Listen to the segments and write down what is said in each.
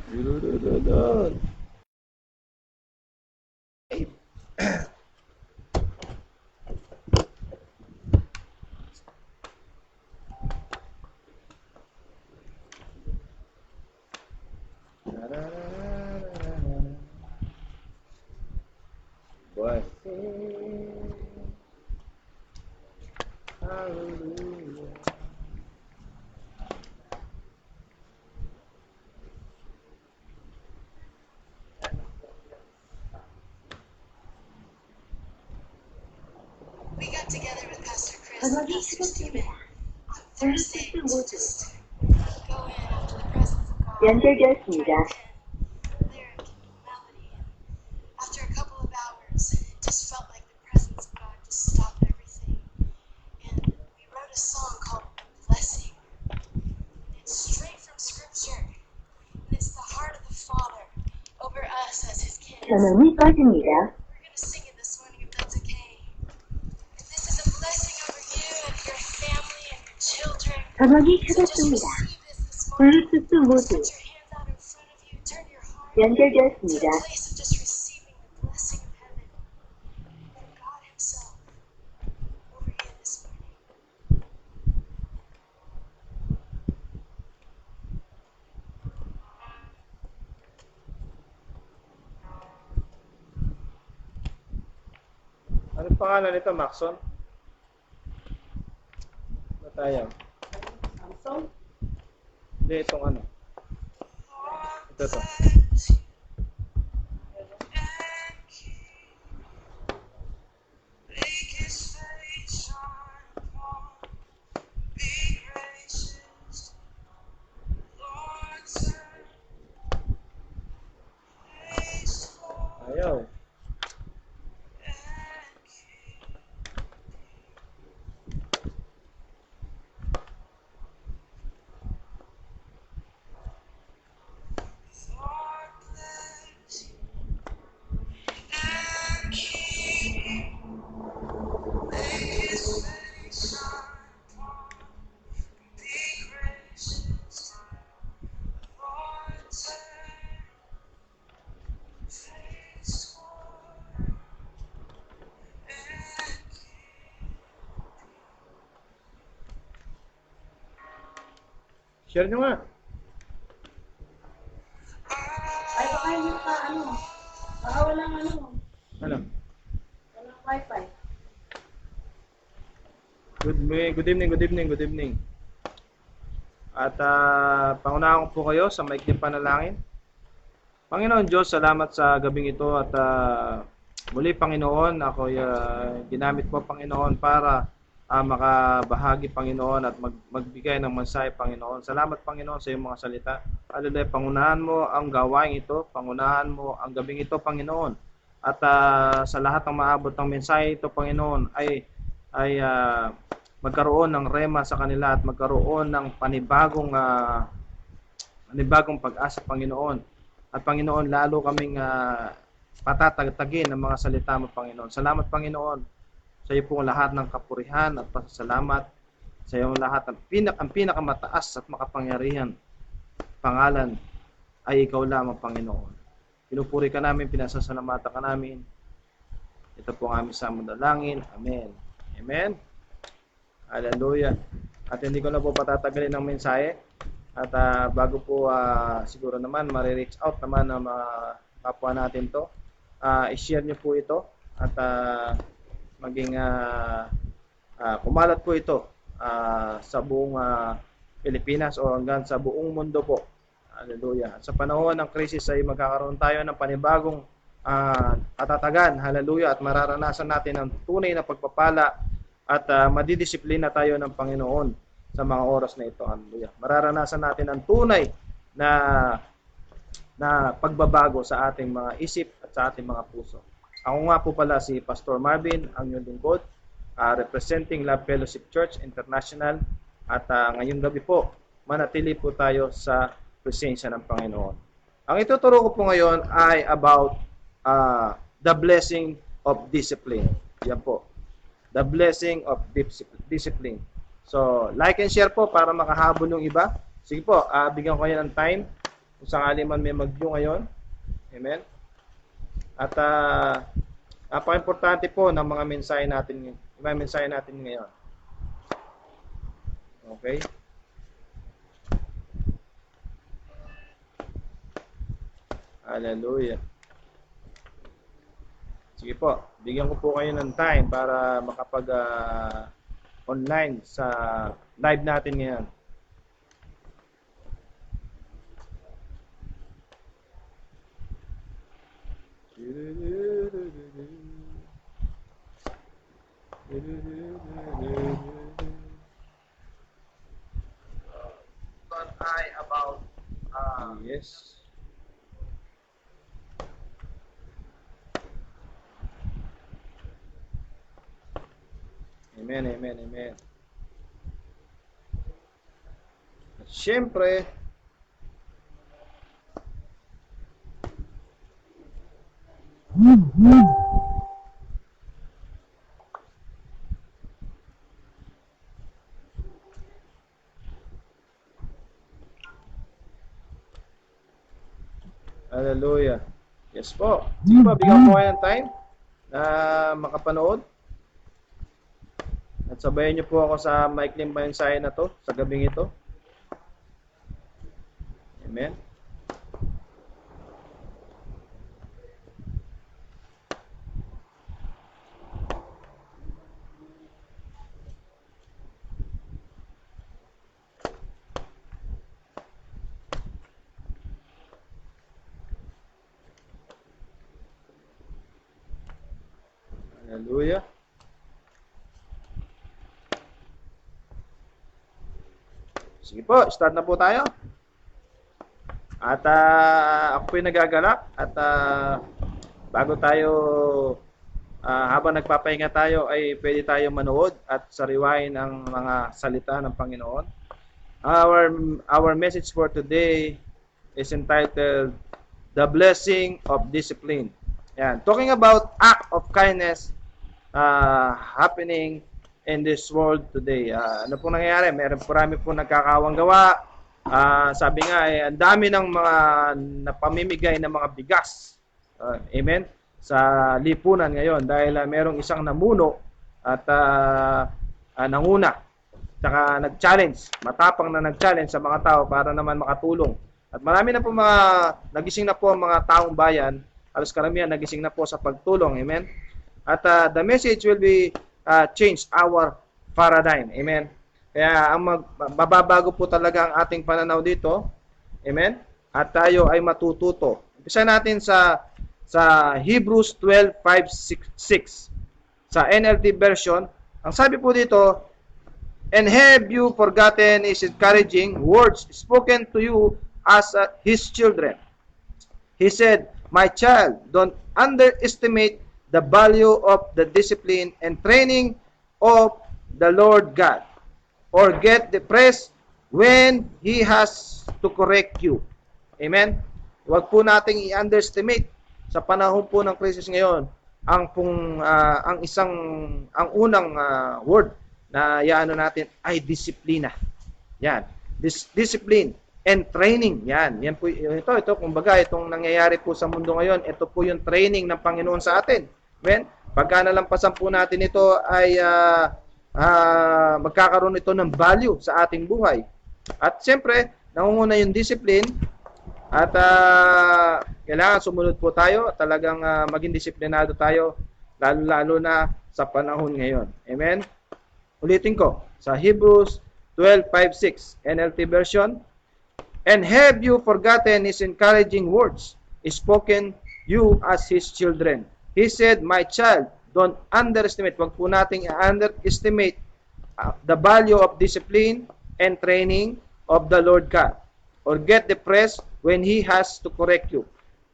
Dududududud. Blessing. Hallelujah. We got together with Pastor Chris and Pastor Stephen on Thursday to just go in after the presence of God, try to 연결되었습니다. pin lyric and melody. And after a couple of hours, it just felt like the presence of God just stopped everything. And we wrote a song called Blessing. It's straight from Scripture. And it's the heart of the Father over us as His kids. 전원이 꺼집니다. We're going to sing it this morning if that's okay. And this is a blessing over you and your family and your children. 전원이 So just 켜졌습니다. receive this this morning. 블루투스 모드 Put your hands out in front of you. Turn your heart to 연결되었습니다. the place of just receiving the blessing of heaven from God Himself over you this morning. Ano pangalan nito, Maxon? Ano tayo? Samsung? Hindi, itong ano. Ito to. Ayaw. Share nyo nga. Ay, baka hindi ka, ano, baka walang ano, Ano? walang wifi. Good evening. At pangunahan ko po kayo sa maikling panalangin. Panginoon Diyos, salamat sa gabing ito at muli Panginoon, ako ginamit mo Panginoon para makabahagi Panginoon at magbigay ng mensahe Panginoon. Salamat Panginoon sa iyong mga salita. Hallelujah, pangunahan mo ang gawain ito, pangunahan mo ang gabing ito Panginoon. At sa lahat ng maabot ng mensahe ito Panginoon ay magkaroon ng rema sa kanila at magkaroon ng panibagong pag-asa Panginoon. At Panginoon, lalo kaming patatagtagin ng mga salita mo, Panginoon. Salamat, Panginoon, sa iyo pong lahat ng kapurihan at pasasalamat sa iyong lahat. Ang pinakamataas at makapangyarihan pangalan ay ikaw lamang, Panginoon. Pinupuri ka namin, pinasasalamatan ka namin. Ito po ang aming samudalangin. Amen. Amen. Hallelujah. At hindi ko na po patatagalin ng mensahe. At bago po siguro naman ma-reach out naman ng mga kapwa natin to, i-share nyo po ito at maging kumalat po ito sa buong Pilipinas o hanggang sa buong mundo po. Hallelujah. Sa panahon ng krisis ay magkakaroon tayo ng panibagong katatagan. Hallelujah. At mararanasan natin ang tunay na pagpapala at madidisiplina tayo ng Panginoon sa mga oras na ito. Hallelujah. Mararanasan natin ang tunay na pagbabago sa ating mga isip at sa ating mga puso. Ako nga po pala si Pastor Marvin, ang inyong lingkod, representing Love Fellowship Church International. At ngayong gabi po, manatili po tayo sa presensya ng Panginoon. Ang ituturo ko po ngayon ay about the blessing of discipline. Yan po. The blessing of discipline. So, like and share po para makahabol yung iba. Sige po, bigyan ko kayo ng time kung sakali man may bagyo ngayon. Amen. At napaka-importante po ng mga mensahe natin ngayon. Okay? Hallelujah. Sige po, bigyan ko po kayo ng time para makapag online sa live natin ngayon. Yes. Amen, amen, amen. At syempre, hallelujah. Yes po. Sige po, bigyan ko kayo ng time na makapanood. At sabayan niyo po ako sa maikling mensahe na to sa gabing ito. Amen. Hallelujah. Sige po, start na po tayo. At ako po yung nagagalak. At bago tayo, habang nagpapahinga tayo, ay pwede tayo manood at sariwain ang mga salita ng Panginoon. Our message for today is entitled, The Blessing of Discipline. Yan. Talking about act of kindness happening in this world today. Ano pong nangyayari? Marami po nagkakawang gawa. Sabi nga, ang dami ng mga napamimigay ng mga bigas. Amen? Sa lipunan ngayon dahil merong isang namuno at nanguna. Saka nag-challenge. Matapang na nag-challenge sa mga tao para naman makatulong. At marami na po nagising na po ang mga taong bayan. Halos karamihan nagising na po sa pagtulong. Amen? At the message will be change our paradigm. Amen. Kaya ang mababago po talaga ang ating pananaw dito. Amen. At tayo ay matututo. Umpisa natin sa Hebrews 12:5-6. Sa NLT version, ang sabi po dito, and have you forgotten his encouraging words spoken to you as his children? He said, my child, don't underestimate the value of the discipline and training of the Lord God, or get depressed when He has to correct you. Amen? Huwag po nating i-underestimate sa panahon po ng crisis ngayon ang unang word na yaano natin ay disiplina. Yan. Discipline and training. Yan po ito kumbaga itong nangyayari po sa mundo ngayon, ito po yung training ng Panginoon sa atin. Amen? Pagka nalampasan po natin ito ay magkakaroon ito ng value sa ating buhay. At siyempre, nangunguna yung discipline at kailangan sumunod po tayo, talagang maging disiplinado tayo, lalo na sa panahon ngayon. Amen? Ulitin ko, sa Hebrews 12:5-6, NLT version, and have you forgotten his encouraging words, spoken you as his children? He said, my child, don't underestimate. Huwag po nating underestimate the value of discipline and training of the Lord God. Or get depressed when He has to correct you.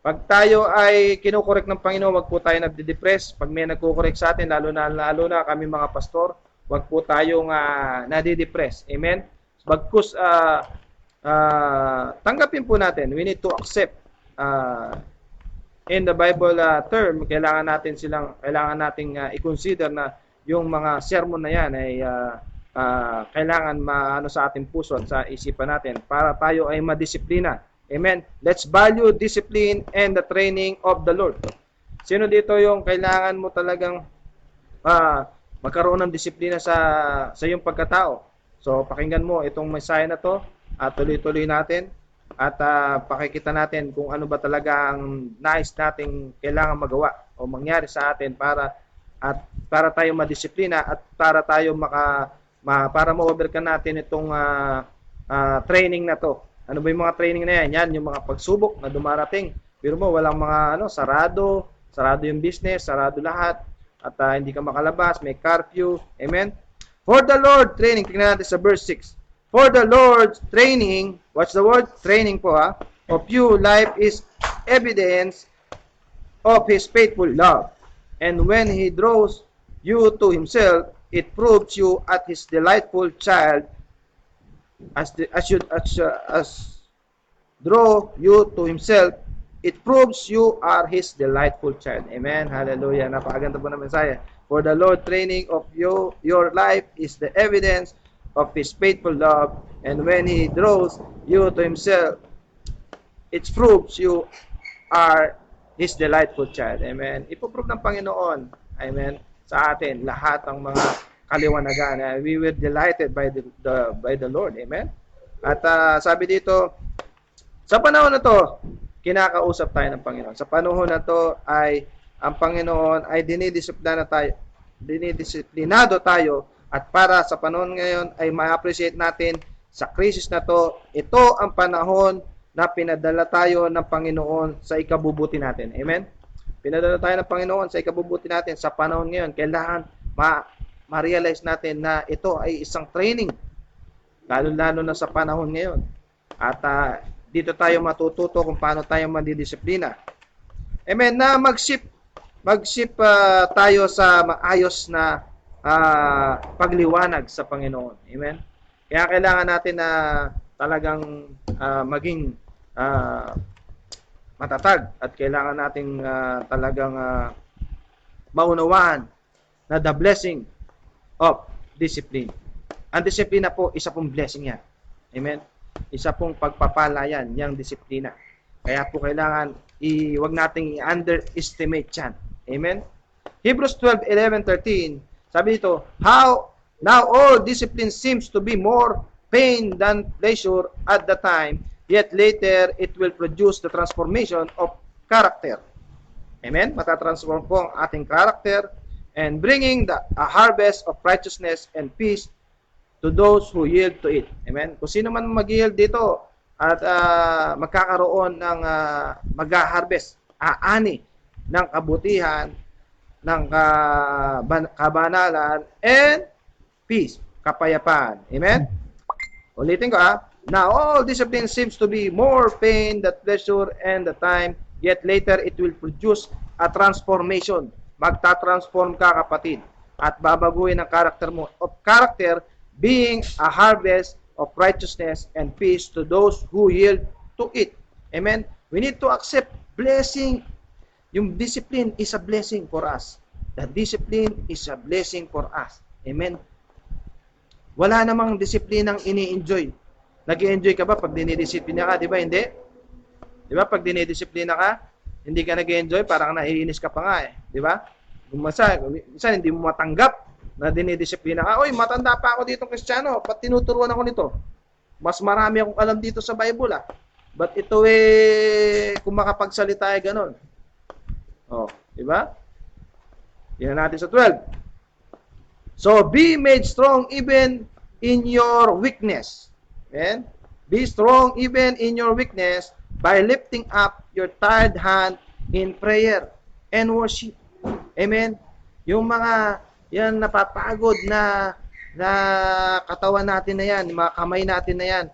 Pag tayo ay kinukorek ng Panginoon, huwag po tayo nagde-depress. Pag may nagkukorek sa atin, lalo na kami mga pastor, huwag po tayong nade-depress. Amen? Bagkus, tanggapin po natin. We need to accept in the Bible term, kailangan nating i-consider na yung mga sermon na yan ay kailangan maano sa ating puso at sa isipan natin para tayo ay madisiplina Amen. Let's value discipline and the training of the Lord. Sino dito yung kailangan mo talagang magkaroon ng disiplina sa iyong pagkatao? So, pakinggan mo itong mensahe na to at tuloy-tuloy natin at pakikita natin kung ano ba talaga ang nais nating kailangan magawa o mangyari sa atin para tayo madisiplina at para tayo para ma-overcome natin itong training na to. Ano ba yung mga training na yan? Yan, yung mga pagsubok na dumarating. Pero mo, walang mga sarado yung business, sarado lahat, at hindi ka makalabas, may curfew. Amen? For the Lord training, tingnan natin sa verse 6. For the Lord's training, what's the word? Training po of you, life is evidence of His faithful love. And when He draws you to Himself, it proves you as His delightful child, as draw you to Himself, it proves you are His delightful child. Amen. Hallelujah. Napakaganda po na mensahe. For the Lord training of your life is the evidence of His faithful love, and when He draws you to Himself, it proves you are His delightful child. Amen. Ipoprove ng Panginoon, amen, sa atin lahat ng mga kaliwanagan. We were delighted by the Lord. Amen. At sabi dito, sa panahon na to, kinakausap tayo ng Panginoon. Sa panahon na to ay ang Panginoon ay dinidisiplinado tayo, at para sa panahon ngayon ay ma-appreciate natin sa crisis na to, ito ang panahon na pinadala tayo ng Panginoon sa ikabubuti natin. Amen? Pinadala tayo ng Panginoon sa ikabubuti natin sa panahon ngayon. Kailangan ma-realize natin na ito ay isang training, lalo-lalo na sa panahon ngayon. At dito tayo matututo kung paano tayo mandidisiplina. Amen? Na mag-shift tayo sa maayos na pagliwanag sa Panginoon. Amen? Kaya kailangan natin na talagang maging matatag, at kailangan nating talagang maunawaan na the blessing of discipline. Ang disiplina po, isa pong blessing yan. Amen? Isa pong pagpapala yan, yung disiplina. Kaya po kailangan wag nating i-underestimate yan. Amen? Hebrews 12:11-13, sabi dito, how now all discipline seems to be more pain than pleasure at the time, yet later it will produce the transformation of character. Amen? Matatransform po ang ating character and bringing a harvest of righteousness and peace to those who yield to it. Amen? Kung sino man mag-yield dito at magkakaroon ng mag-harvest, aani ng kabutihan, ng kabanalan, and peace, kapayapaan. Amen? Ulitin ko Now, all discipline seems to be more pain than pleasure and the time, yet later it will produce a transformation. Magta-transform ka, kapatid, at babaguhin ang karakter mo. Of character being a harvest of righteousness and peace to those who yield to it. Amen? We need to accept blessing. Yung discipline is a blessing for us. The discipline is a blessing for us. Amen? Wala namang disiplinang ini-enjoy. Nag-i-enjoy ka ba pag dinidisiplina ka? Di ba? Hindi. Di ba? Pag dinidisiplina ka, hindi ka nag-i-enjoy, parang naiinis ka pa nga eh. Di ba? Minsan hindi mo matanggap na dinidisiplina ka. Oy, matanda pa ako dito Kristiyano. Ba't tinuturuan ako nito? Mas marami akong alam dito sa Bible But ito kung makapagsalita ganon. Di ba? Tingnan natin sa 12. So, be made strong even in your weakness. Amen? Be strong even in your weakness by lifting up your tired hand in prayer and worship. Amen? Yung mga yan napapagod na katawan natin na yan, mga kamay natin na yan,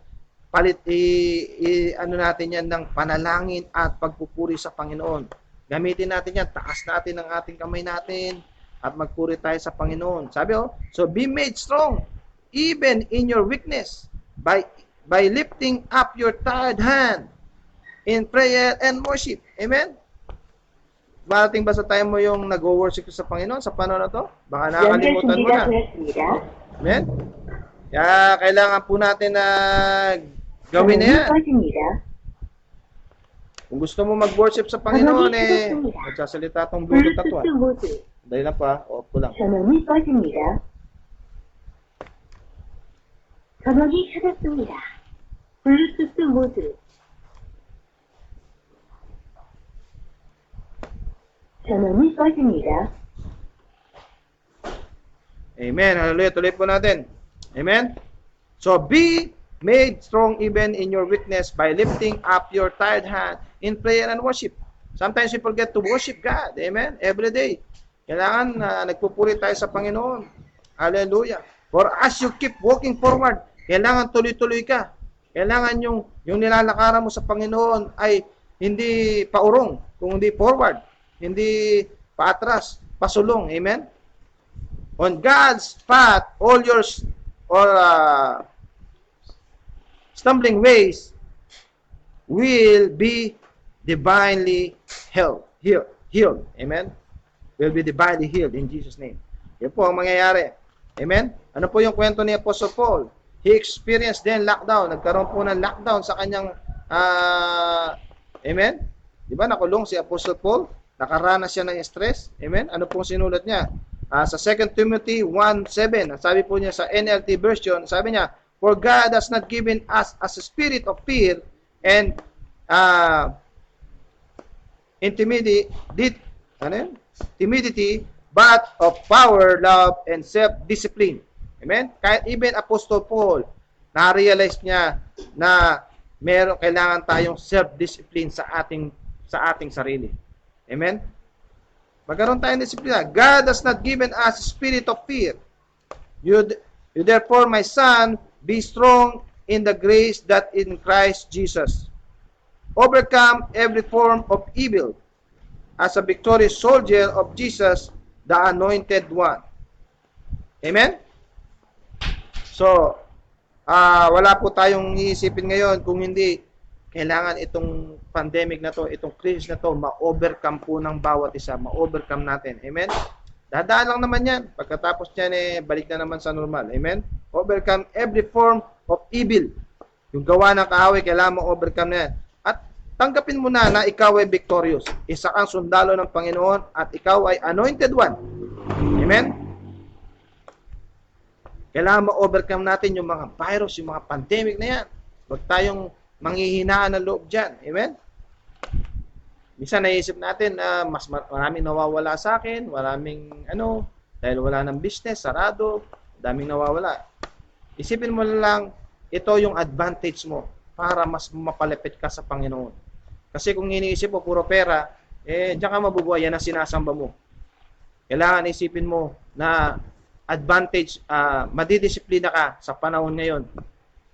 ano natin yan ng panalangin at pagpupuri sa Panginoon. Gamitin natin yan, taas natin ang ating kamay natin at magpuri tayo sa Panginoon. Sabi so be made strong even in your weakness by lifting up your tired hand in prayer and worship. Amen? Marating ba sa time mo yung nag-worship sa Panginoon sa panahon na to? Baka nakakalimutan mo na. Amen? Kaya kailangan po natin na gawin na yan. Kung gusto mo mag-worship sa Panginoon, magsasalita tong Bluetooth na to. Dahil na pa, off ko lang. 전원이 꺼집니다. 전원이 켜졌습니다. 블루투스 모드. 전원이 꺼집니다. Amen. Hallelujah. Tuloy po natin. Amen. So, be made strong even in your weakness by lifting up your tired hand in prayer and worship. Sometimes we forget to worship God. Amen. Every day. Kailangan nagpupuri tayo sa Panginoon. Hallelujah. For as you keep walking forward, kailangan tuloy-tuloy ka. Kailangan yung nilalakaran mo sa Panginoon ay hindi paurong, kundi forward. Hindi paatras, pasulong. Amen. On God's path, all your stumbling ways will be divinely healed. Amen? Will be divinely healed in Jesus' name. Yan po ang mangyayari. Amen? Ano po yung kwento ni Apostle Paul? He experienced then lockdown. Nagkaroon po ng lockdown sa kanyang amen? Di ba nakulong si Apostle Paul? Nakaranas siya ng stress. Amen? Ano pong sinulat niya? Sa 2 Timothy 1:7, sabi po niya sa NLT version, sabi niya, for God has not given us a spirit of fear and timidity, but of power, love, and self-discipline. Amen? Kahit even Apostle Paul, na-realize niya na kailangan tayong self-discipline sa ating sarili. Amen? Magkaroon tayo ng disiplina. God has not given us a spirit of fear. You therefore, my son, be strong in the grace that in Christ Jesus. Overcome every form of evil as a victorious soldier of Jesus, the Anointed One. Amen? So, wala po tayong iisipin ngayon kung hindi kailangan itong pandemic na to, itong crisis na to, ma-overcome po ng bawat isa. Ma-overcome natin. Amen? Dadaan lang naman yan. Pagkatapos yan, balik na naman sa normal. Amen? Overcome every form of evil. Yung gawa ng kaaway, kailangan ma-overcome na yan. At tanggapin mo na ikaw ay victorious. Isa kang sundalo ng Panginoon at ikaw ay anointed one. Amen? Kailangan ma-overcome natin yung mga virus, yung mga pandemic na yan. Huwag tayong manghihinaan ng loob dyan. Amen? Minsan naisip natin na maraming nawawala sa akin, dahil wala ng business, sarado, daming nawawala. Isipin mo lang, ito yung advantage mo para mas mapalapit ka sa Panginoon. Kasi kung iniisip mo puro pera, diyan ka mabubuhay, yan ang sinasamba mo. Kailangan isipin mo na advantage, madidisiplina ka sa panahon ngayon.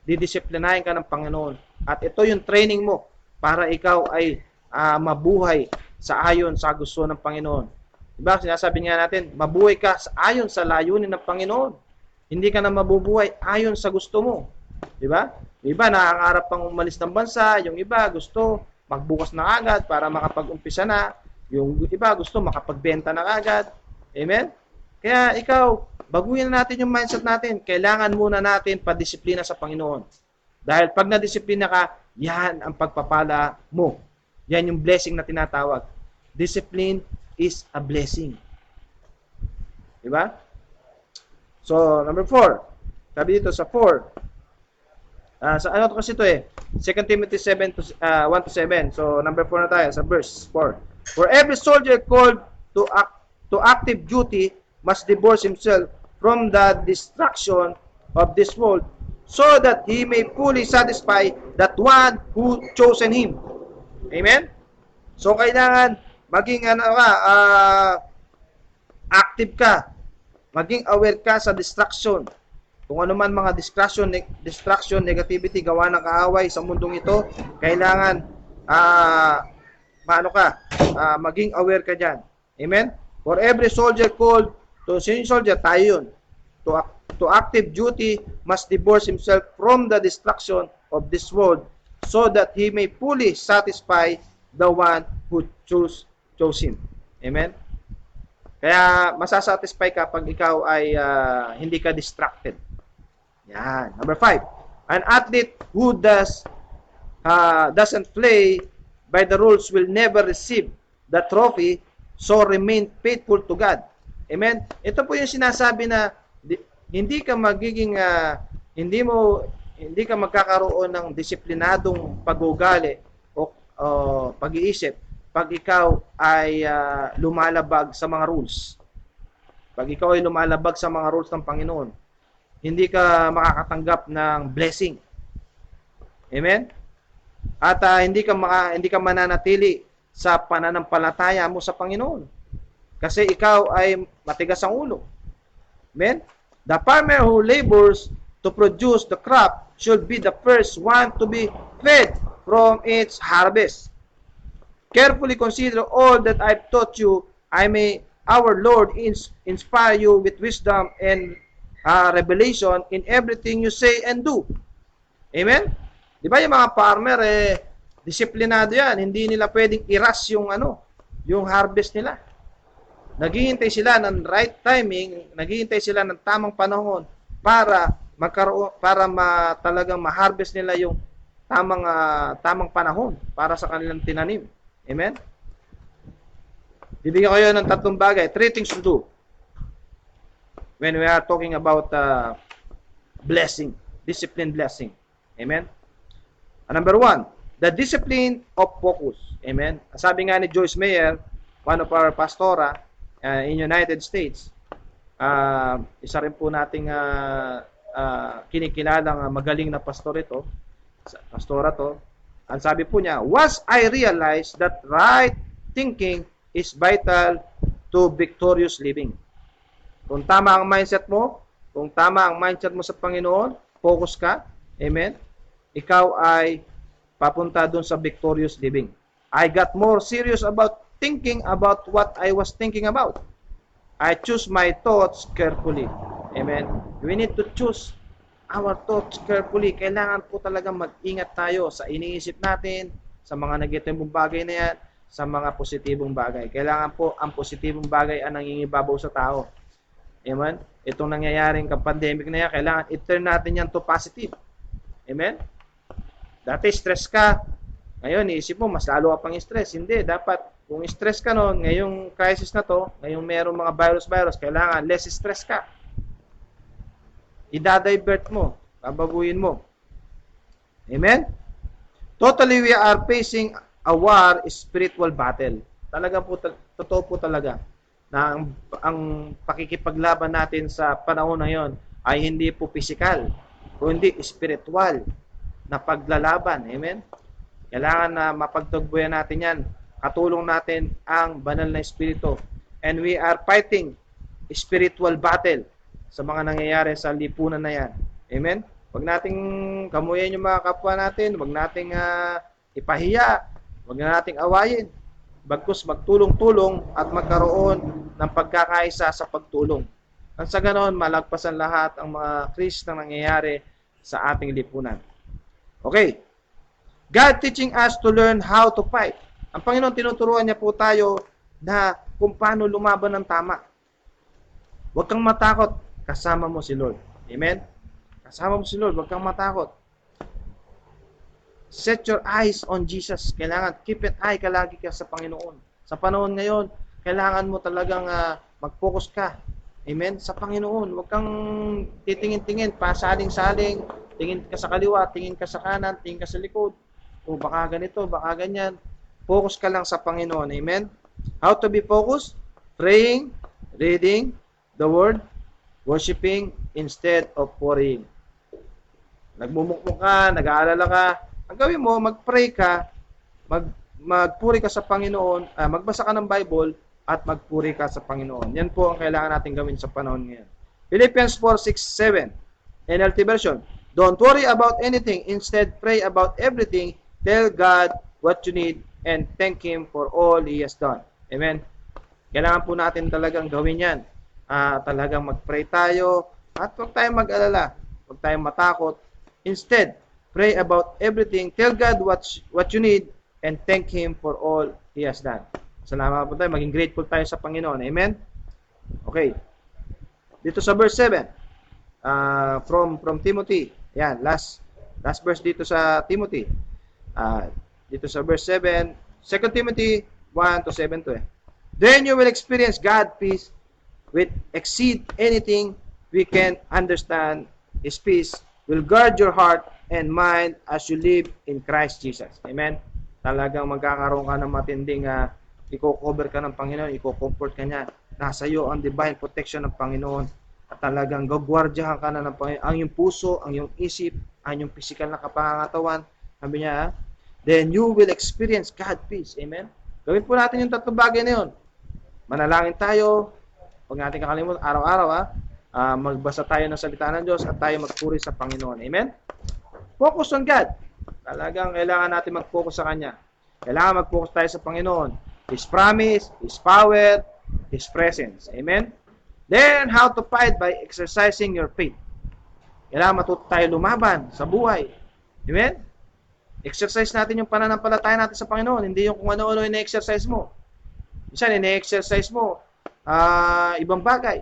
Didisiplinahin ka ng Panginoon. At ito yung training mo para ikaw ay mabuhay sa ayon sa gusto ng Panginoon. Diba? Sinasabi nga natin, mabuhay ka ayon sa layunin ng Panginoon. Hindi ka na mabubuhay ayon sa gusto mo. Diba? Yung iba nakakarap pang umalis ng bansa, yung iba gusto magbukas na agad para makapag-umpisa na, yung iba gusto makapagbenta na agad. Amen? Kaya ikaw, baguhin natin yung mindset natin. Kailangan muna natin padisiplina sa Panginoon. Dahil pag nadisiplina ka, yan ang pagpapala mo. Yan yung blessing na tinatawag. Discipline is a blessing. Diba? So, number 4. Sabi dito sa 4. Sa ano to kasi ito 2 Timothy 1-7. So, number 4 na tayo sa verse 4. For every soldier called to active duty must divorce himself from the distraction of this world, so that he may fully satisfy that one who chosen him. Amen? So, kailangan maging active ka. Maging aware ka sa distraction. Kung ano man mga distraction, negativity, gawa ng kaaway sa mundong ito, kailangan maging aware ka dyan. Amen? For every soldier called to soldier, tayo yun. To active duty must divorce himself from the destruction of this world, so that he may fully satisfy the one who chose him. Amen? Kaya masasatisfy ka pag ikaw ay hindi ka distracted. Yan. Number 5. An athlete who doesn't play by the rules will never receive the trophy, so remain faithful to God. Amen? Ito po yung sinasabi na hindi ka magiging, hindi ka magkakaroon ng disiplinadong pag-ugali o pag-iisip pag ikaw ay lumalabag sa mga rules. Pag ikaw ay lumalabag sa mga rules ng Panginoon, hindi ka makakatanggap ng blessing. Amen? At hindi ka mananatili sa pananampalataya mo sa Panginoon. Kasi ikaw ay matigas ang ulo. Amen? The farmer who labors to produce the crop should be the first one to be fed from its harvest. Carefully consider all that I've taught you. May our Lord inspire you with wisdom and revelation in everything you say and do. Amen? Di ba yung mga farmer, disiplinado yan. Hindi nila pwedeng iras yung harvest nila. Naghihintay sila ng right timing, naghihintay sila ng tamang panahon para talagang ma-harvest nila yung tamang panahon para sa kanilang tinanim. Amen? Bibigyan ko kayo ng 3 bagay. 3 things to do when we are talking about blessing, discipline blessing. Amen? Number 1, the discipline of focus. Amen? Sabi nga ni Joyce Meyer, one of our pastora in United States, isa rin po nating kinikilalang magaling na pastora to. Ang sabi po niya, once I realized that right thinking is vital to victorious living. Kung tama ang mindset mo, sa Panginoon, focus ka, amen, ikaw ay papunta dun sa victorious living. I got more serious about thinking about what I was thinking about. I choose my thoughts carefully. Amen. We need to choose our thoughts carefully. Kailangan po talaga mag-ingat tayo sa iniisip natin, sa mga negatibong bagay na yan, sa mga positibong bagay. Kailangan po ang positibong bagay ang nangingibabaw sa tao. Amen? Itong nangyayaring pandemic na yan, kailangan i-turn natin yan to positive. Amen? Dati stress ka, ngayon iisip mo, mas lalo ka pang stress. Hindi, dapat kung stress ka noon, ngayong crisis na to, ngayong merong mga virus, kailangan less stress ka. Ida-divert mo, babaguhin mo. Amen? Totally we are facing a war, spiritual battle. Talaga po, totoo po talaga na ang pakikipaglaban natin sa panahon na yon ay hindi po physical, kundi spiritual na paglalaban. Amen? Kailangan na mapagtagbuyan natin yan. Katulong natin ang banal na espiritu. And we are fighting spiritual battle sa mga nangyayari sa lipunan na yan. Amen? Huwag nating kamuyan yung mga kapwa natin. Huwag nating ipahiya. Huwag na nating awayin. Bagkus magtulong-tulong at magkaroon ng pagkakaisa sa pagtulong. At sa ganon, malagpasan lahat ang mga krisis na nangyayari sa ating lipunan. Okay. God teaching us to learn how to fight. Ang Panginoon, tinuturuan niya po tayo na kung paano lumaban ng tama. Huwag kang matakot. Kasama mo si Lord. Amen? Kasama mo si Lord. Huwag kang matakot. Set your eyes on Jesus. Kailangan keep an eye ka lagi ka sa Panginoon. Sa panahon ngayon, kailangan mo talagang mag-focus ka. Amen? Sa Panginoon. Huwag kang titingin-tingin, pasaling-saling, tingin ka sa kaliwa, tingin ka sa kanan, tingin ka sa likod. O baka ganito, baka ganyan. Focus ka lang sa Panginoon. Amen? How to be focused? Praying, reading the Word, worshiping instead of worrying. Nagmumukmuk ka, nag-aalala ka, ang gawin mo, mag-pray ka, magpuri ka sa Panginoon, magbasa ka ng Bible, at magpuri ka sa Panginoon. Yan po ang kailangan natin gawin sa panahon ngayon. Philippians 4:6-7, NLT version. Don't worry about anything, instead pray about everything, tell God what you need, and thank Him for all He has done. Amen? Kailangan po natin talagang gawin yan. Talagang mag-pray tayo, at huwag tayong mag-alala, huwag tayong matakot. Instead, pray about everything, tell God what you need, and thank Him for all He has done. Salamat po tayo, maging grateful tayo sa Panginoon. Amen? Okay. Dito sa verse 7, from Timothy. Yan, last verse dito sa Timothy. dito sa verse 7, 2 Timothy 1 to 7 to eh. Then you will experience God peace which exceed anything we can understand. His peace will guard your heart and mind as you live in Christ Jesus. Amen? Talagang magkakaroon ka ng matinding i-cover ka ng Panginoon, i-comfort ka niya. Nasa iyo ang divine protection ng Panginoon at talagang gagwardyahan ka na ng Panginoon. Ang iyong puso, ang iyong isip, ang iyong physical na kapangatawan. Sabi niya, then you will experience God peace. Amen? Gawin po natin yung tatlong bagay na yun. Manalangin tayo. Huwag natin kakalimutan araw-araw magbasa tayo ng salita ng Diyos at tayo magpuri sa Panginoon. Amen? Focus on God. Talagang kailangan natin mag-focus sa Kanya. Kailangan mag-focus tayo sa Panginoon. His promise, His power, His presence. Amen? Learn how to fight by exercising your faith. Kailangan matuto tayo lumaban sa buhay. Amen? Exercise natin yung pananampalataya natin sa Panginoon. Hindi yung kung ano-ano yung na-exercise mo. Minsan, ina-exercise mo ibang bagay.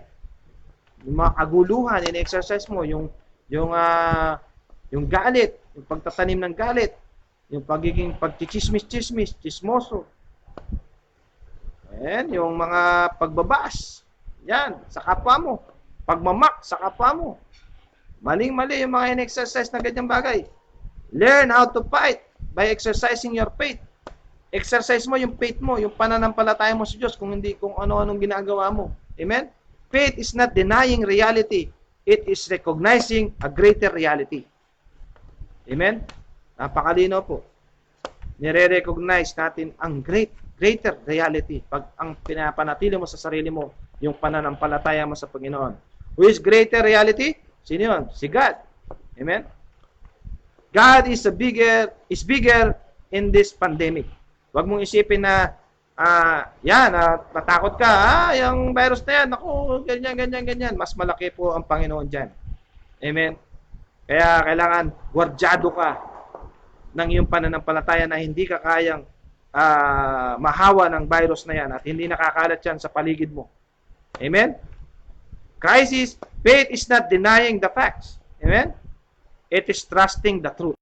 Yung mga kaguluhan, ina-exercise mo. Yung galit, yung pagtatanim ng galit, yung pagiging pagchichismis-chismis, chismoso. Ayan, yung mga pagbabas. Yan, sa kapwa mo. Pagmamak sa kapwa mo. Maling-mali yung mga in-exercise na ganyang bagay. Learn how to fight by exercising your faith. Exercise mo yung faith mo, yung pananampalataya mo sa Diyos kung ano-anong ginagawa mo. Amen? Faith is not denying reality. It is recognizing a greater reality. Amen? Napakalino po. Nire-recognize natin ang greater reality pag ang pinapanatili mo sa sarili mo yung pananampalataya mo sa Panginoon. Who is greater reality? Sino yun? Si God. Amen? God is bigger in this pandemic. Huwag mong isipin na natakot ka, yung virus na yan, ako, ganyan. Mas malaki po ang Panginoon dyan. Amen? Kaya kailangan gwardyado ka ng iyong pananampalataya na hindi ka kayang mahawa ng virus na yan at hindi nakakalat yan sa paligid mo. Amen? Faith is not denying the facts. Amen? It is trusting the truth.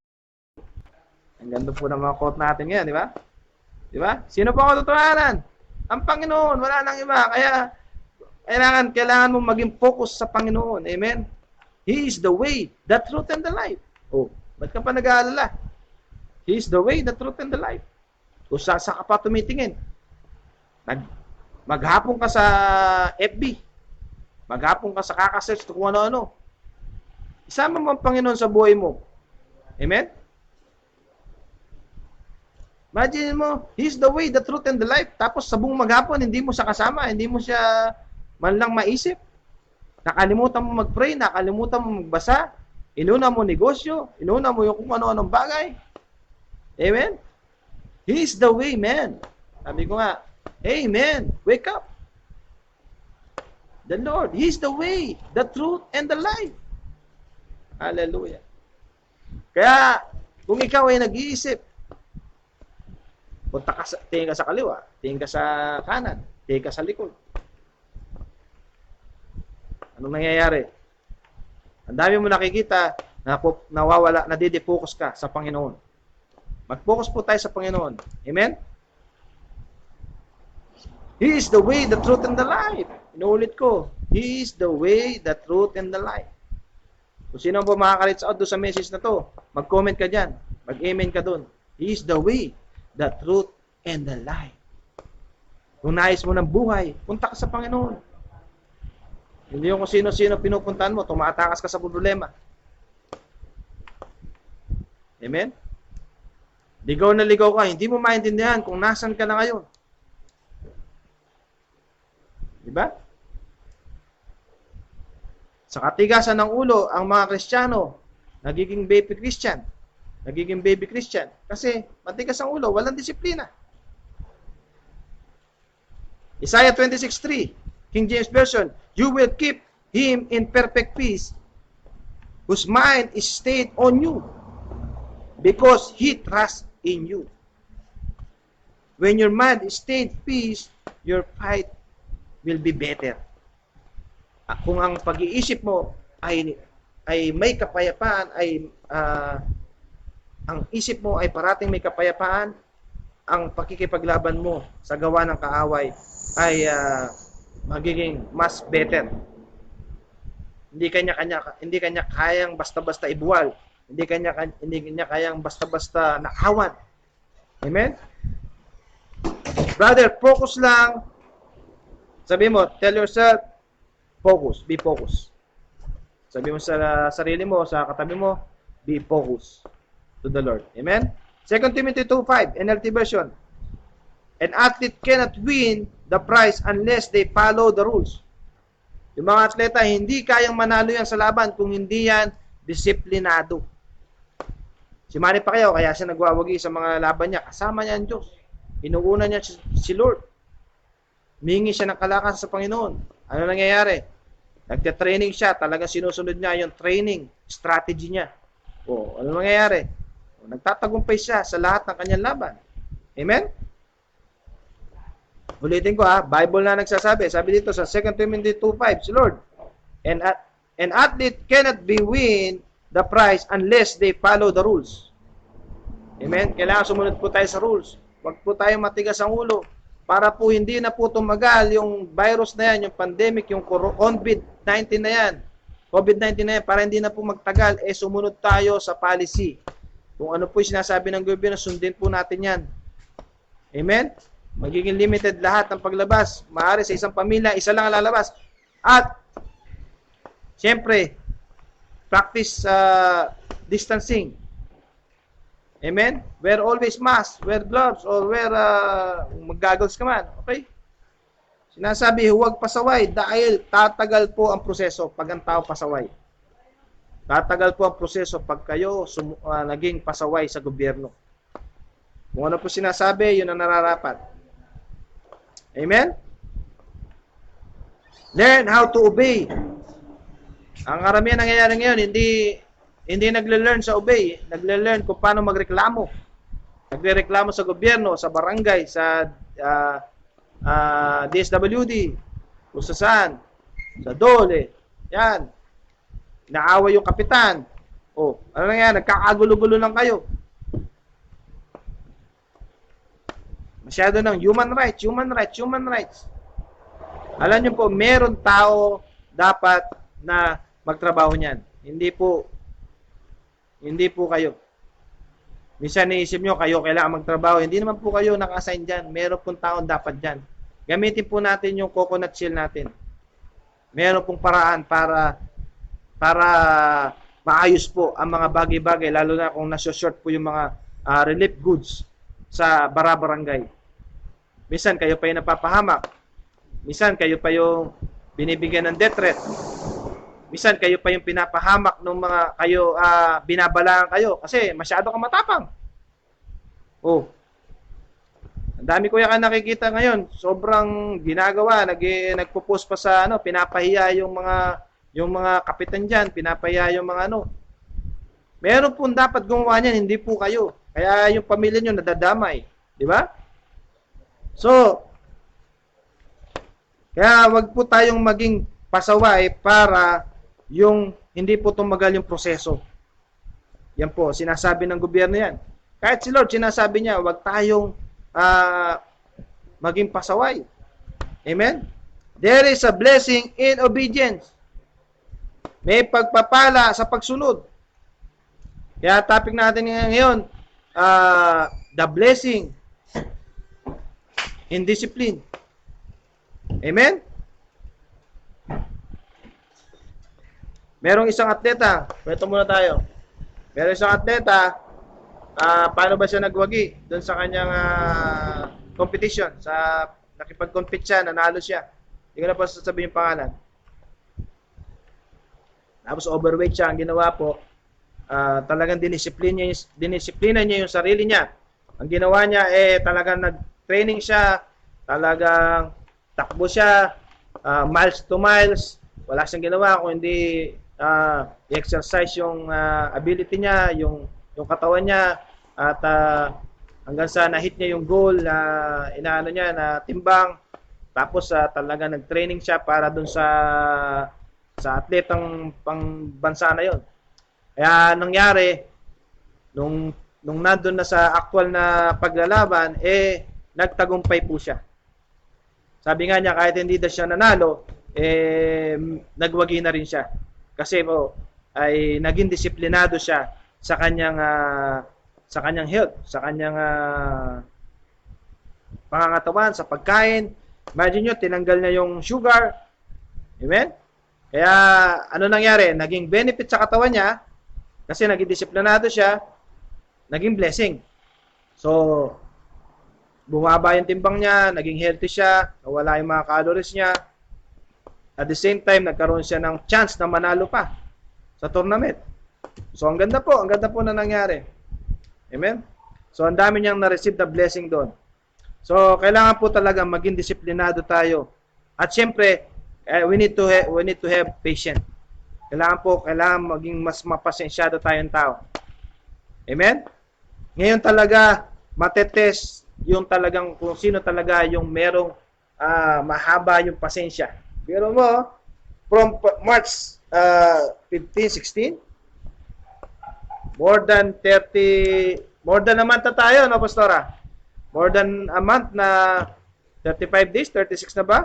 Ang ganda po ng mga quote natin ngayon, di ba? Di ba? Sino po ang katotohanan? Ang Panginoon, wala nang iba. Kaya, kailangan mo maging focus sa Panginoon. Amen? He is the way, the truth, and the life. Oh, ba't ka pa nag-aalala? He is the way, the truth, and the life. Kung saan ka pa tumitingin. Maghapon ka sa FB. Maghapon ka sa kakasearch kung ano-ano. Isama mo ang Panginoon sa buhay mo. Amen? Imagine mo, He's the way, the truth, and the life. Tapos sa buong maghapon, hindi mo siya kasama, hindi mo siya man lang maisip. Nakalimutan mo mag-pray, nakalimutan mo magbasa, inuna mo negosyo, inuna mo yung kung ano-anong bagay. Amen? He's the way, man. Sabi ko nga, amen, wake up. The Lord, He's the way, the truth, and the life. Hallelujah. Kaya, kung ikaw ay nag-iisip, tingin ka sa kaliwa, tingin ka sa kanan, tingin ka sa likod. Anong nangyayari? Ang dami mo nakikita na nawawala, nadidefocus ka sa Panginoon. Mag-focus po tayo sa Panginoon. Amen? He is the way, the truth, and the life. Inuulit ko, He is the way, the truth, and the life. Kung sino po makaka-reach out doon sa message na to, mag-comment ka dyan. Mag-amen ka doon. He is the way, the truth, and the life. Kung nais mo ng buhay, punta ka sa Panginoon. Hindi yung kung sino-sino pinupuntahan mo, tumatakas ka sa problema. Amen? Ligaw na ligaw ka, hindi mo maintindihan kung nasan ka na ngayon. Diba? Sa katigasan ng ulo, ang mga Kristiyano, nagiging baby Christian. Nagiging baby Christian. Kasi, matigas ang ulo, walang disiplina. Isaiah 26:3, King James Version, you will keep him in perfect peace, whose mind is stayed on you, because he trusts in you. When your mind is stayed peace, your fight will be better. Kung ang pag-iisip mo ay may kapayapaan, ay ang isip mo ay parating may kapayapaan, ang pakikipaglaban mo sa gawa ng kaaway ay magiging mas better. Hindi kanya kayang basta-basta ibuwal. Hindi kanya kayang basta-basta nakawan. Amen? Brother, focus lang. Sabi mo, tell yourself, focus, be focused. Sabi mo sa sarili mo, sa katabi mo, be focused to the Lord. Amen? 2 Timothy 2:5, NLT version. An athlete cannot win the prize unless they follow the rules. Yung mga atleta, hindi kayang manalo yan sa laban kung hindi yan disiplinado. Si Manny Pacquiao, kaya siya nagwawagi sa mga laban niya, kasama niya ang Diyos. Inuuna niya si Lord. Mingi siya ng kalakas sa Panginoon. Ano nangyayari? Nagte-training siya, talagang sinusunod niya yung training strategy niya. O, ano nangyayari? O, nagtatagumpay siya sa lahat ng kanyang laban. Amen? Ulitin ko Bible na nagsasabi. Sabi dito sa 2 Timothy 2:5, si Lord, an athlete cannot be win the prize unless they follow the rules. Amen? Kailangan sumunod po tayo sa rules. Huwag po tayo matigas ang ulo para po hindi na po tumagal yung virus na yan, yung pandemic, yung COVID-19 na yan. COVID-19 na yan, para hindi na po magtagal, sumunod tayo sa policy. Kung ano po yung sinasabi ng gobyerno, sundin po natin yan. Amen? Magiging limited lahat ng paglabas. Maaari sa isang pamilya, isa lang ang lalabas. At, siyempre, practice distancing. Amen? Wear always mask, wear gloves, or wear mag-goggles ka man. Okay? Sinasabi, huwag pasaway dahil tatagal po ang proseso pag ang tao pasaway. Tatagal po ang proseso pag kayo naging pasaway sa gobyerno. Kung ano po sinasabi, yun ang nararapat. Amen? Learn how to obey. Ang karamihan nangyayari ngayon, hindi nagle-learn sa obey. Nagle-learn kung paano magreklamo. Nagre-reklamo sa gobyerno, sa barangay, sa DSWD, kung saan, sa DOLE. Yan. Naaway yung kapitan. Ano nangyayari? Nagkakagulo-gulo lang kayo. Masyado ng human rights. Alam niyo po, meron tao dapat na magtrabaho niyan. Hindi po kayo. Minsan naisip nyo, kayo kailangan magtrabaho. Hindi naman po kayo naka-assign dyan. Meron pong taon dapat dyan. Gamitin po natin yung coconut shell natin. Meron pong paraan para maayos po ang mga bagay-bagay, lalo na kung nasa-short po yung mga relief goods sa barangay. Minsan kayo pa yung napapahamak. Minsan kayo pa yung binibigyan ng death threat. Minsan kayo pa yung pinapahamak ng mga kayo, binabalaan kayo kasi masyado kang matapang. Ang dami ko yan nakikita ngayon. Sobrang ginagawa, nagpo-post pa sa pinapahiya yung mga kapitan diyan, pinapahiya yung mga Meron po dapat gumawa niyan, hindi po kayo. Kaya yung pamilya niyo nadadamay, di ba? So, kaya wag po tayong maging pasaway para yung hindi po tumagal yung proseso. Yan po, sinasabi ng gobyerno yan. Kahit si Lord, sinasabi niya, wag tayong maging pasaway. Amen? There is a blessing in obedience. May pagpapala sa pagsunod. Kaya topic natin ngayon, the blessing in discipline. Amen? Merong isang atleta, kwento muna tayo. Merong isang atleta, paano ba siya nagwagi doon sa kanyang competition? Nakipag-compete siya, nanalo siya. Hindi ko na pa sasabihin yung pangalan. Tapos overweight siya, ang ginawa po, talagang dinisiplina niya yung sarili niya. Ang ginawa niya, talagang nag-training siya, talagang takbo siya, miles to miles, wala siyang ginawa kung hindi i-exercise yung ability niya, yung katawan niya, at hanggang sa na-hit niya yung goal na inaano niya na timbang. Tapos talaga nag-training siya para dun sa atletang pangbansa na yon. Kaya nangyari, nung nung nandun na sa actual na paglalaban, nagtagumpay po siya. Sabi nga niya, kahit hindi na siya nanalo, nagwagi na rin siya. Kasi po, ay naging disiplinado siya sa kanyang health, sa kanyang pangangatawan, sa pagkain. Imagine nyo, tinanggal niya yung sugar. Amen? Kaya, ano nangyari? Naging benefit sa katawan niya, kasi naging disiplinado siya, naging blessing. So, bumaba yung timbang niya, naging healthy siya, nawala yung mga calories niya. At the same time, nagkaroon siya ng chance na manalo pa sa tournament. So, ang ganda po na nangyari. Amen? So, ang dami niyang na-receive na blessing doon. So, kailangan po talaga maging disiplinado tayo. At syempre, we need to have patience. Kailangan maging mas mapasensyado tayong tao. Amen? Ngayon talaga, matetest yung talagang kung sino talaga yung merong mahaba yung pasensya. Pero mo, from March 15, 16, more than a month na tayo, no, Pastora? More than a month na 35 days, 36 na ba?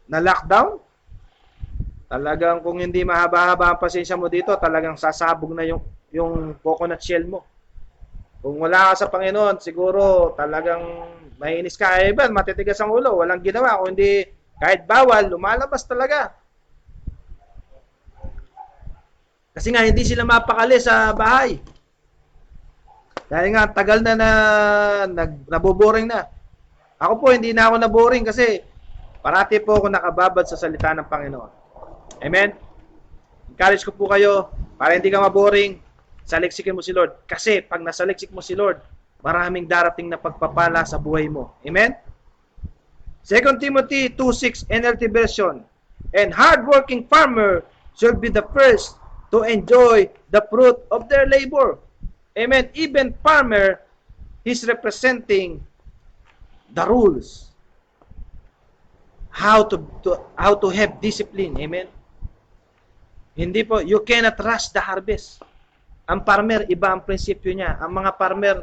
Na lockdown. Talagang kung hindi mahaba-haba ang pasensya mo dito, talagang sasabog na yung coconut shell mo. Kung wala ka sa Panginoon, siguro talagang mainis ka. Iban, matitigas ang ulo, walang ginawa. Kung hindi, kahit bawal, lumalabas talaga. Kasi nga, hindi sila mapakali sa bahay. Dahil nga, tagal na naboboring na. Ako po, hindi na ako naboring kasi parati po ako nakababad sa salita ng Panginoon. Amen? Encourage ko po kayo, para hindi ka maboring, saliksikin mo si Lord. Kasi pag nasaliksik mo si Lord, maraming darating na pagpapala sa buhay mo. Amen? 2 Timothy 2:6 NLT version. And hardworking farmer should be the first to enjoy the fruit of their labor. Amen? Even farmer, he's representing the rules. How to have discipline. Amen? Hindi po, you cannot rush the harvest. Ang farmer, iba ang prinsipyo niya. Ang mga farmer,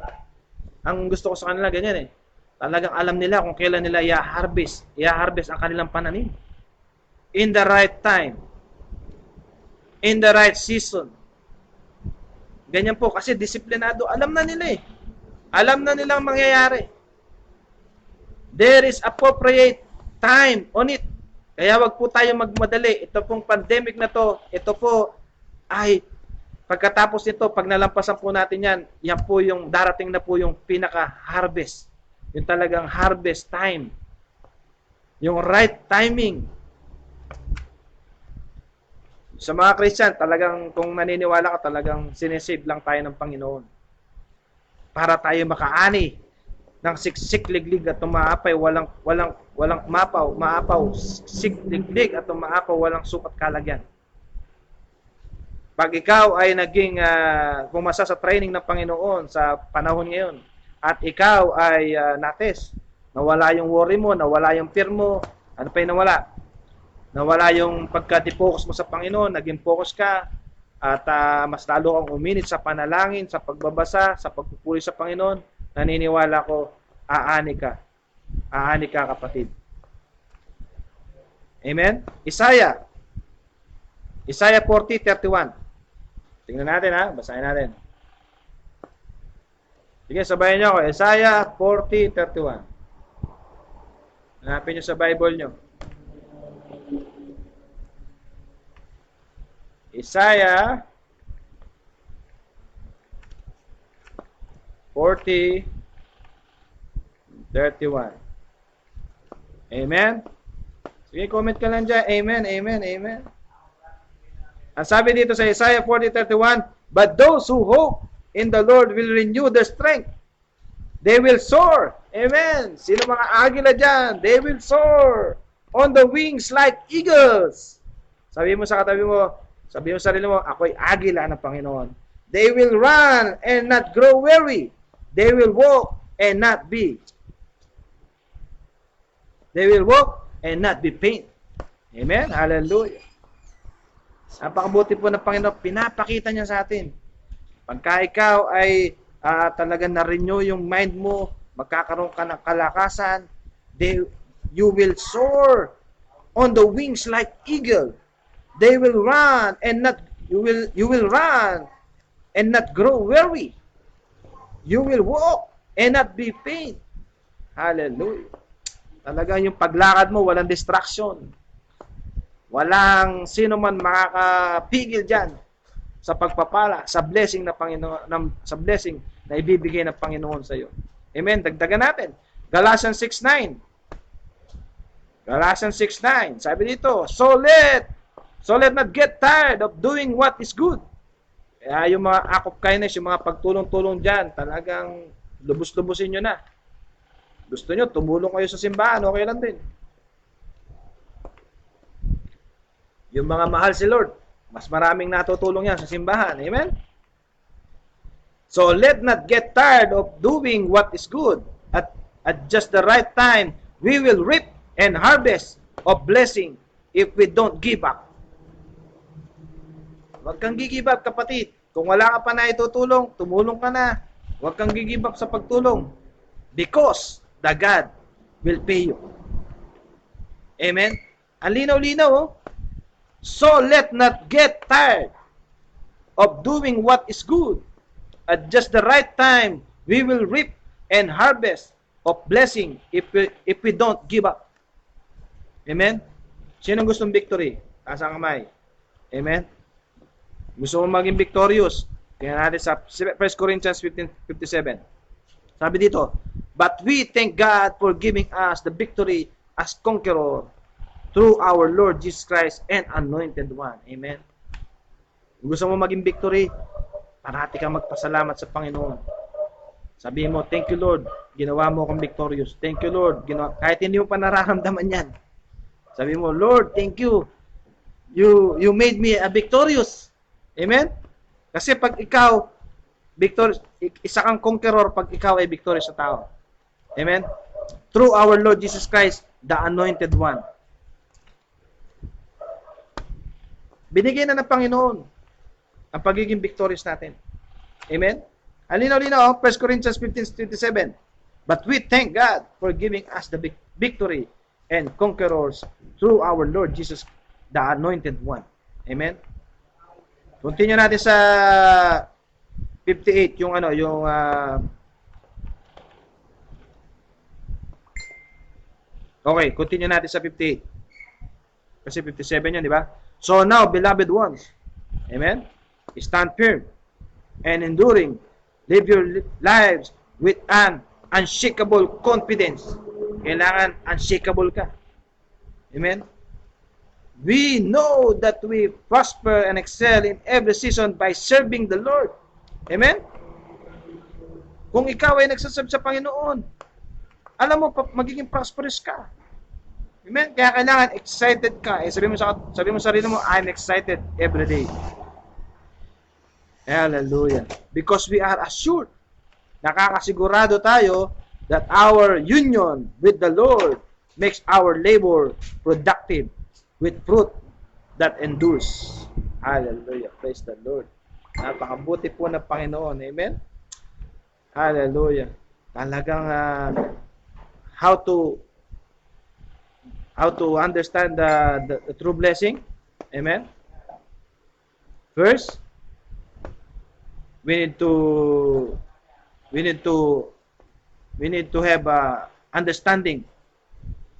ang gusto ko sa kanila, ganyan eh. Talagang alam nila kung kailan nila i-harvest ang kanilang pananim. In the right time. In the right season. Ganyan po, kasi disiplinado. Alam na nila eh. Alam na nilang mangyayari. There is appropriate time on it. Kaya wag po tayo magmadali. Ito pong pandemic na to, ito po ay pagkatapos nito, pag nalampasan po natin yan, yan po yung darating na po yung pinaka-harvest. Yung talagang harvest time. Yung right timing. Sa mga Christian, talagang kung naniniwala ka, talagang sinesave lang tayo ng Panginoon. Para tayo makaani ng siksik-liglig at tumaapay, walang maapaw, sikliglig at tumaapaw, walang sukat kalagyan. Pag ikaw ay naging pumasa sa training ng Panginoon sa panahon ngayon, at ikaw ay natest, nawala yung worry mo, nawala yung fear mo, ano pa yung nawala? Nawala yung pagka-defocus mo sa Panginoon, naging focus ka, at mas lalo kang uminit sa panalangin, sa pagbabasa, sa pagpupuri sa Panginoon, naniniwala ko, aani ka. Aani ka, kapatid. Amen? Isaiah 40:31. Tingnan natin ha, basahin natin. Sige, sabayan niyo ako. Isaiah 40:31. Hanapin niyo sa Bible niyo. Isaiah 40:31. Amen? Sige, comment ka lang dyan. Amen, amen, amen. Ang sabi dito sa Isaiah 40:31, but those who hope in the Lord will renew their strength. They will soar. Amen. Sino mga agila dyan? They will soar on the wings like eagles. Sabi mo sa katabi mo, sabi mo sa sarili mo, ako'y agila ng Panginoon. They will run and not grow weary. They will walk and not be. They will walk and not be faint. Amen? Hallelujah. Napakabuti po ng Panginoon. Pinapakita niya sa atin. Pagka ikaw ay talagang na-renew yung mind mo, magkakaroon ka ng kalakasan, you will soar on the wings like eagle. They will run and not you will run and not grow weary. You will walk and not be faint. Hallelujah. Talagang yung paglakad mo, walang distraction. Walang sino man makakapigil diyan sa pagpapala, sa blessing na Panginoon, sa blessing na ibibigay ng Panginoon sa iyo. Amen. Dagdagan natin. Galatians 6:9. Galatians 6:9. Sabi dito, so let not get tired of doing what is good. Kaya yung mga act of kindness, yung mga pagtulong-tulong dyan, talagang lubos-lubusin nyo na. Gusto nyo, tumulong kayo sa simbahan, okay lang din. Yung mga mahal si Lord, mas maraming natutulong yan sa simbahan. Amen? So, let not get tired of doing what is good. At just the right time, we will reap and harvest of blessing if we don't give up. Huwag kang give up, kapatid. Kung wala ka pa na itutulong, tumulong ka na. Huwag kang give up sa pagtulong. Because the God will pay you. Amen? Ang linaw-linaw, oh. So let not get tired of doing what is good. At just the right time, we will reap and harvest of blessing if we don't give up. Amen? Sino gustong victory? Taas ang kamay. Amen? Gusto mo maging victorious? Tingnan natin sa 1 Corinthians 15:57. Sabi dito, but we thank God for giving us the victory as conqueror through our Lord Jesus Christ and Anointed One. Amen? Gusto mo maging victory? Parati kang magpasalamat sa Panginoon. Sabihin mo, thank you Lord, ginawa mo akong victorious. Thank you Lord, kahit hindi mo pa nararamdaman yan. Sabihin mo, Lord, thank you. You made me a victorious. Amen? Kasi pag ikaw, isa kang conqueror pag ikaw ay victorious sa tao. Amen? Through our Lord Jesus Christ, the Anointed One. Binigyan na ng Panginoon ang pagiging victorious natin. Amen? Alinaw-linaw, 1 Corinthians 15:27. But we thank God for giving us the victory and conquerors through our Lord Jesus, the Anointed One. Amen? Continue natin sa 58, okay, continue natin sa 58. Kasi 57 yun, di ba? So now, beloved ones, amen? Stand firm and enduring. Live your lives with an unshakable confidence. Kailangan unshakable ka. Amen? We know that we prosper and excel in every season by serving the Lord. Amen? Kung ikaw ay nagsaserve sa Panginoon, alam mo, magiging prosperous ka. Amen? Kaya kailangan excited ka. Sabi mo sa sarili mo, I'm excited every day. Hallelujah. Because we are assured, nakakasigurado tayo that our union with the Lord makes our labor productive with fruit that endures. Hallelujah. Praise the Lord. Napakabuti po ng Panginoon. Amen? Hallelujah. Talagang how to understand the true blessing. Amen? First, we need to have understanding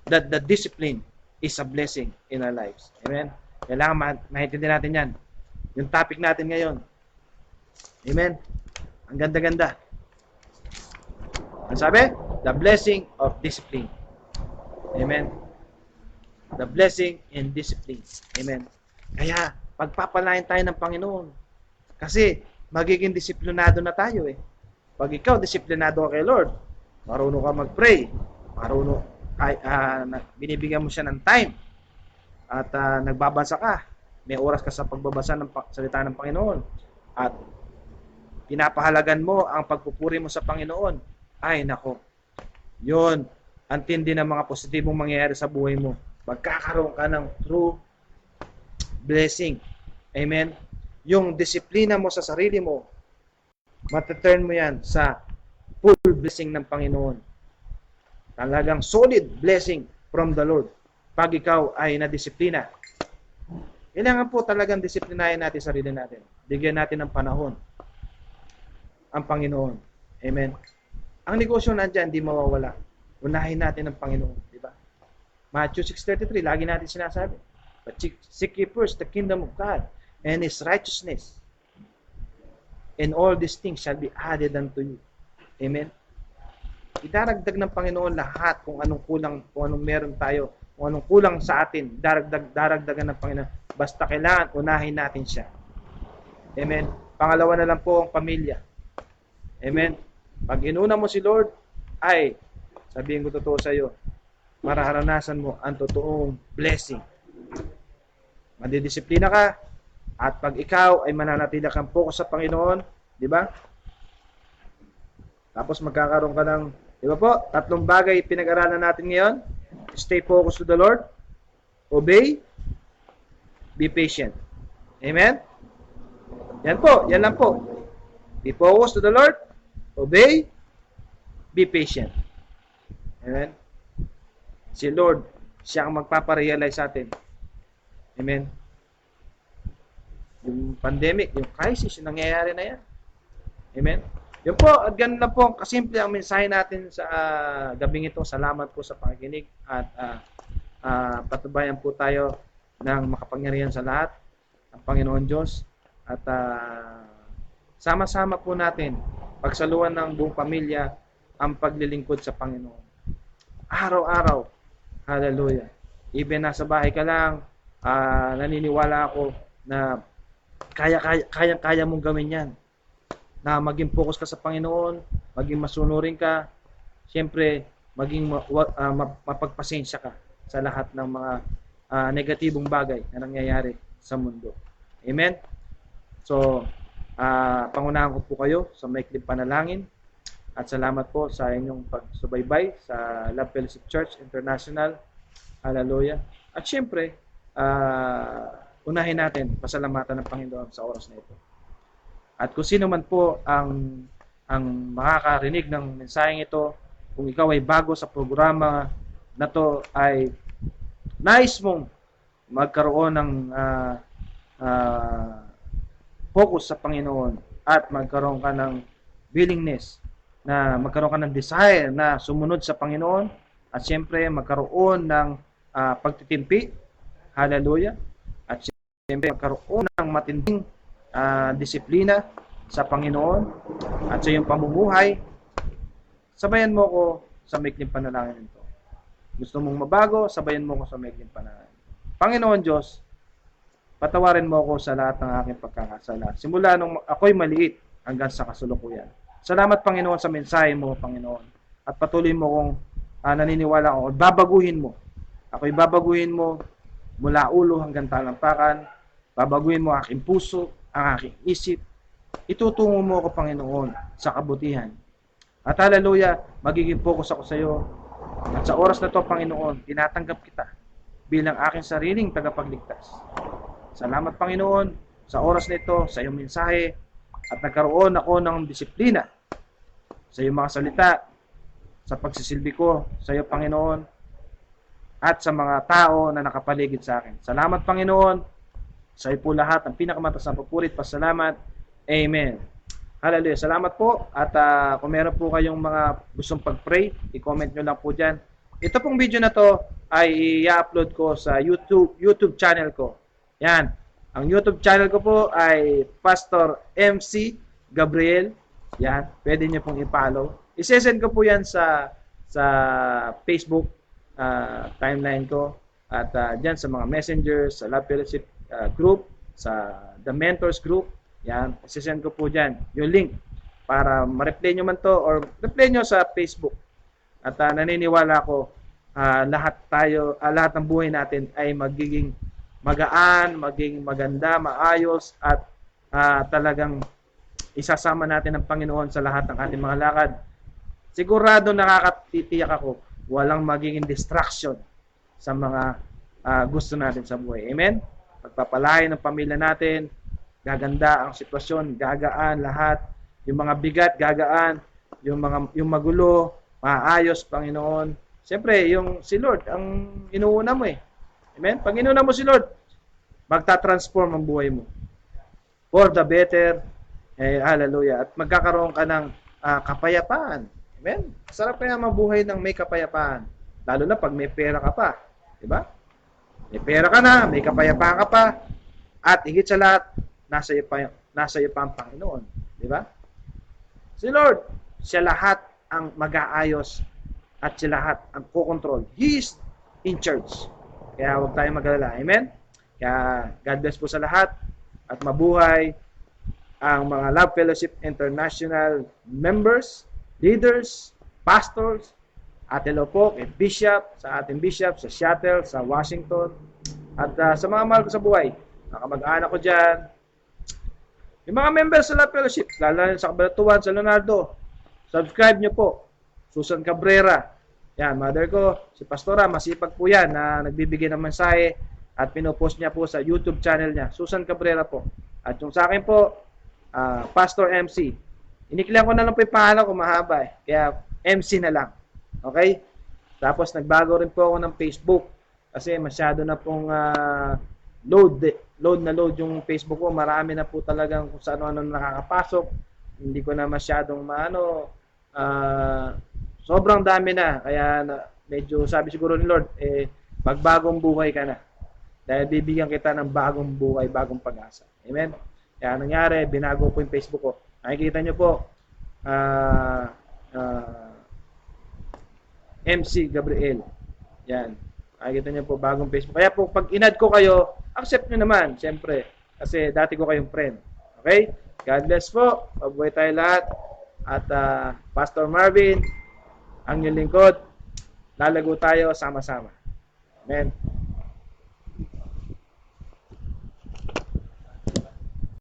that the discipline is a blessing in our lives. Amen? Kailangan maintindihan natin yan. Yung topic natin ngayon. Amen? Ang ganda-ganda. Ang sabi? The blessing of discipline. Amen? The blessing in discipline. Amen? Kaya, pagpapalain tayo ng Panginoon. Kasi, magiging disiplinado na tayo eh. Pag ikaw, disiplinado ka kay Lord, marunong ka mag-pray, binibigyan mo siya ng time, at nagbabasa ka, may oras ka sa pagbabasa ng salita ng Panginoon, at pinapahalagan mo ang pagpupuri mo sa Panginoon, ay nako, yun, ang tindi ng mga positibong mangyayari sa buhay mo. Magkakaroon ka ng true blessing. Amen? Yung disiplina mo sa sarili mo, Mataturn mo yan sa full blessing ng Panginoon. Talagang solid blessing from the Lord. Pag ikaw ay nadisiplina. Kailangan po talagang disiplinahin natin sarili natin. Bigyan natin ng panahon ang Panginoon. Amen. Ang negosyo nandiyan, di mawawala. Unahin natin ang Panginoon. Di ba? Matthew 6:33, lagi natin sinasabi. But seek ye first the kingdom of God and His righteousness. And all these things shall be added unto you. Amen. Idaragdag ng Panginoon lahat kung anong kulang, kung anong meron tayo, kung anong kulang sa atin, daragdagan ng Panginoon. Basta kailangan unahin natin siya. Amen. Pangalawa na lang po ang pamilya. Amen. Pag inuna mo si Lord, ay, sabihin ko totoo sa iyo, mararanasan mo ang totoong blessing. Madidisiplina ka, at pag ikaw ay mananatili kang focus sa Panginoon, di ba? Tapos magkakaroon ka ng, di ba po, 3 bagay pinag-aralan natin ngayon. Stay focused to the Lord, obey, be patient. Amen? Yan po, yan lang po. Be focused to the Lord, obey, be patient. Amen? Si Lord, siya ang magpaparealize sa atin. Amen? Yung pandemic, yung crisis, yung nangyayari na yan. Amen? Yun po, at ganun lang po, kasimple ang mensahe natin sa gabing ito. Salamat po sa pakikinig at patubayan po tayo ng makapangyarihan sa lahat, ang Panginoon Diyos. At sama-sama po natin pagsaluhan ng buong pamilya ang paglilingkod sa Panginoon. Araw-araw. Hallelujah. Even nasa bahay ka lang, naniniwala ako na kaya mong gawin yan. Na maging focus ka sa Panginoon, maging masunurin ka, siyempre, maging mapagpasensya ka sa lahat ng mga negatibong bagay na nangyayari sa mundo. Amen? So, pangunahan ko po kayo sa maikling panalangin at salamat po sa inyong pagsubaybay sa Love Fellowship Church International. Hallelujah. At siyempre, unahin natin pasalamatan ng Panginoon sa oras na ito. At kung sino man po ang makakarinig ng mensaheng ito, kung ikaw ay bago sa programa na to, ay nais mong magkaroon ng focus sa Panginoon at magkaroon ka ng willingness, na magkaroon ka ng desire na sumunod sa Panginoon at siyempre magkaroon ng pagtitimpi, hallelujah, at siyempre magkaroon ng matinding disiplina sa Panginoon at sa iyong pamumuhay, sabayan mo ko sa maikling panalangin nito. Gusto mong mabago, sabayan mo ko sa maikling panalangin. Panginoon Diyos, patawarin mo ko sa lahat ng aking pagkakasala. Simula nung ako'y maliit hanggang sa kasulukuyan. Salamat Panginoon sa mensahe mo, Panginoon. At patuloy mo kong naniniwala ako. Babaguhin mo. Ako'y babaguhin mo mula ulo hanggang talampakan. Babaguhin mo aking puso, ang aking isip. Itutungo mo ako, Panginoon, sa kabutihan. At hallelujah, magiging focus ako sa iyo. At sa oras na to, Panginoon, tinatanggap kita bilang aking sariling tagapagligtas. Salamat, Panginoon, sa oras na ito, sa iyong mensahe, at nagkaroon ako ng disiplina sa iyong mga salita, sa pagsisilbi ko sa iyo, Panginoon, at sa mga tao na nakapaligid sa akin. Salamat, Panginoon, sa iyo po lahat, ang pinakamataas na papurit, pasalamat. Amen. Hallelujah. Salamat po. At kung meron po kayong mga gustong pag-pray, i-comment nyo lang po dyan. Ito pong video na to ay i-upload ko sa YouTube channel ko. Yan. Ang YouTube channel ko po ay Pastor MC Gabriel. Yan. Pwede nyo pong i-follow. I-send ko po yan sa Facebook timeline ko. At dyan sa mga messengers, sa Love Fellowship group, sa The Mentors group. Yan, isisend ko po dyan yung link para ma-replay nyo man to or replay nyo sa Facebook. At naniniwala ko lahat ng buhay natin ay magiging magaan, maging maganda, maayos at talagang isasama natin ang Panginoon sa lahat ng ating mga lakad. Sigurado nakakatitiyak ako walang magiging distraction sa mga gusto natin sa buhay. Amen? Pagpapalain ng pamilya natin, gaganda ang sitwasyon, gagaan lahat, Yung mga bigat, gagaan. Yung magulo, maayos, Panginoon. Siyempre, yung si Lord, ang inuuna mo eh. Amen? Pag inuuna mo si Lord, magta-transform ang buhay mo. For the better. Hallelujah. At magkakaroon ka ng kapayapaan. Amen? Sarap kaya mabuhay ng may kapayapaan. Lalo na pag may pera ka pa. Diba? May pera ka na, may kapayapaan ka pa, at higit sa lahat, nasa iyo pa ang Panginoon. Diba? Si Lord, siya lahat ang mag-aayos at siya lahat ang kukontrol. He is in charge. Kaya huwag tayong mag-alala. Amen? Kaya God bless po sa lahat at mabuhay ang mga Love Fellowship International members, leaders, pastors, at hello po kay Bishop, sa ating Bishop, sa Seattle, sa Washington, at sa mga mahal ko sa buhay, mga kamag-anak ko dyan, yung mga members sa Love Fellowship, lalo na sa Cabalatuan, sa Leonardo, subscribe nyo po. Susan Cabrera, yan, mother ko, si Pastora, masipag po yan na nagbibigay ng mensahe at pinopost niya po sa YouTube channel niya, Susan Cabrera po. At yung sa akin po, Pastor MC. Iniklihan ko na lang po yung pangalan ko, mahaba eh. Kaya MC na lang. Okay? Tapos nagbago rin po ako ng Facebook kasi masyado na pong load yung Facebook ko. Marami na po talagang kung saan ano nakakapasok. Hindi ko na masyadong sobrang dami na. Kaya medyo sabi siguro ni Lord, magbagong buhay ka na. Dahil bibigyan kita ng bagong buhay, bagong pag-asa. Amen? Kaya nangyari, binago po yung Facebook ko. Nakikita nyo po, MC Gabriel. Yan. Nakikita nyo po, bagong Facebook. Kaya po, pag inad ko kayo, accept nyo naman, siyempre. Kasi dati ko kayong friend. Okay? God bless po. Mabuhay tayo lahat. At Pastor Marvin, ang inyong lingkod, lalago tayo sama-sama. Amen.